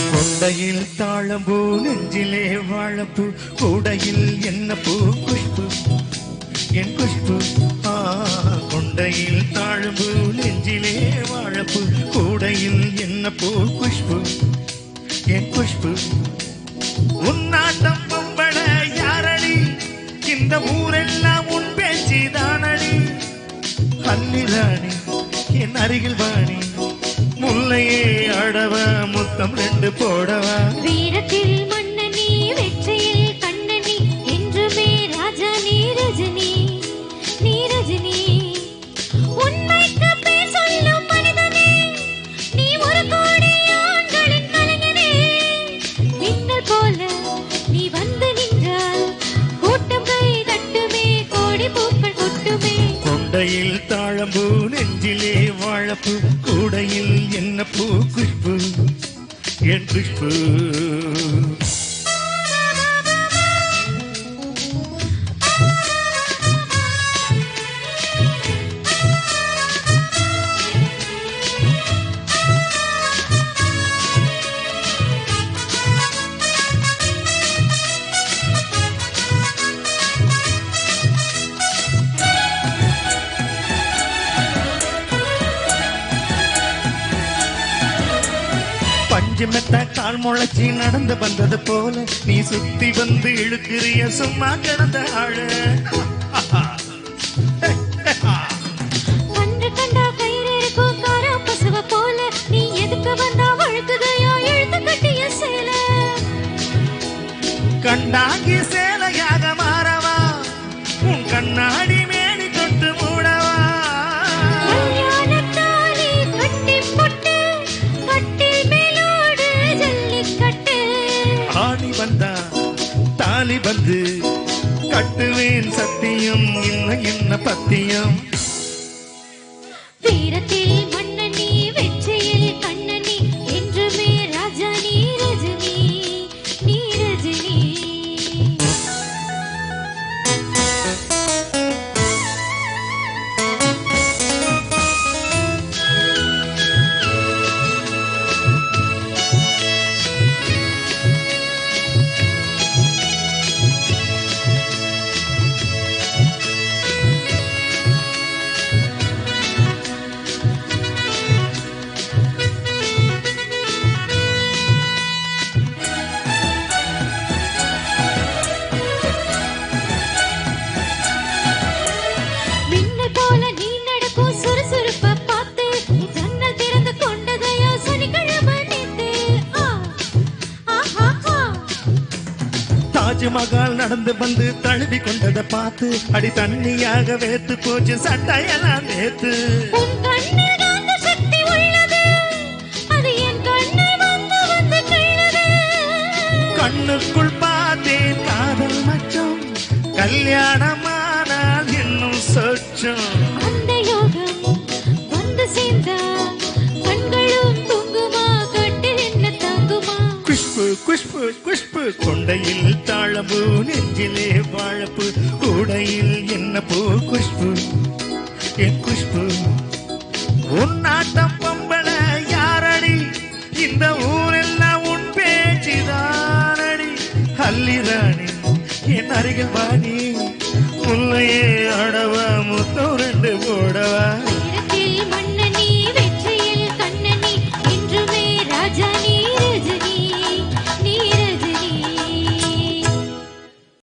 கொண்டையில் தாழம்பூ நெஞ்சிலே வாழப்பூ கூடையில் என்ன பூ குஷ்பு என் குஷ்பு கொண்டையில் தாழம்பூ நெஞ்சிலே வாழப்பூ கூடையில் என்ன பூ குஷ்பு என் குஷ்பு உன்னாட்டம் பொம்பள யாரடி இந்த ஊரெல்லாம் உன் பேச்சு தானடி அல்லிராணி என் அருகில் வாணி முல்லையே அடவ முத்தம் ரெண்டு போடவா வீரத்தில் மன்னனி வெற்றியில் கண்ணனி என்றுமே ராஜா நீ ரஜினி நீ ரஜினி உண்மைக்கு பேர் சொல்லும் மனிதனே நீ ஒரு கோடி ஆண்களின் கலைஞனே மின்னல் போல நீ வந்து நின்றால் கூட்டம் கை தட்டுமே கோடி பூக்கள் கொட்டுமே கொண்டையில் தாழம்பூ நெஞ்சிலே வாழப்பூ கூடையில் என்ன பூ குஷ்பு என் குஷ்பு பஞ்சமெத்த கால் முளைச்சி நடந்து வந்தது போல நீ சுத்தி வந்து இழுக்கிறிய சும்மா கிடந்த ஆளு கண்டு கண்டா கயிறு இருக்கும் காரா பசுவ போல நீ எதுக்கு வந்தா வழுக்குதையோ இழுத்து கட்டிய சேல கண்டாங்கி சேலையாக மாறவா உன் கண்ணாடி மேடி தொட்டு மூடவா வந்தா தாலி வந்து கட்டுவேன் சத்தியம் இன்ன பத்தியம் வீரத்தில் மன்னனி வெற்றியில் கண்ணனி என்றுமே ராஜா நீ ரஜினி நீ ரஜினி தாஜ்மஹால் நடந்து வந்து தழுவி கொண்டதை பார்த்து அடி தண்ணியாக வேத்து போச்சு சட்டையெல்லாம் நேத்து கண்ணுக்குள் பார்த்தேன் காதல் மச்சம் கல்யாணமானால் இன்னும் சொச்சம் அந்த யோகம் வந்து சேர்ந்தா கண்களும் தூங்குமா கட்டில் என்ன தாங்குமா குஷ்பு குஷ்பு குஷ்பு கொண்டையில் தாழம்பூ நெஞ்சிலே வாழப்பு கூடையில் என்ன பூ குஷ்பு என் குஷ்பு உன்னாட்டம் பொம்பள யாரடி இந்த ஊரெல்லாம் உன் பேச்சுதானடி அல்லிராணி என் அருகில் வாணி முல்லையே அடவ முத்தம் ரெண்டு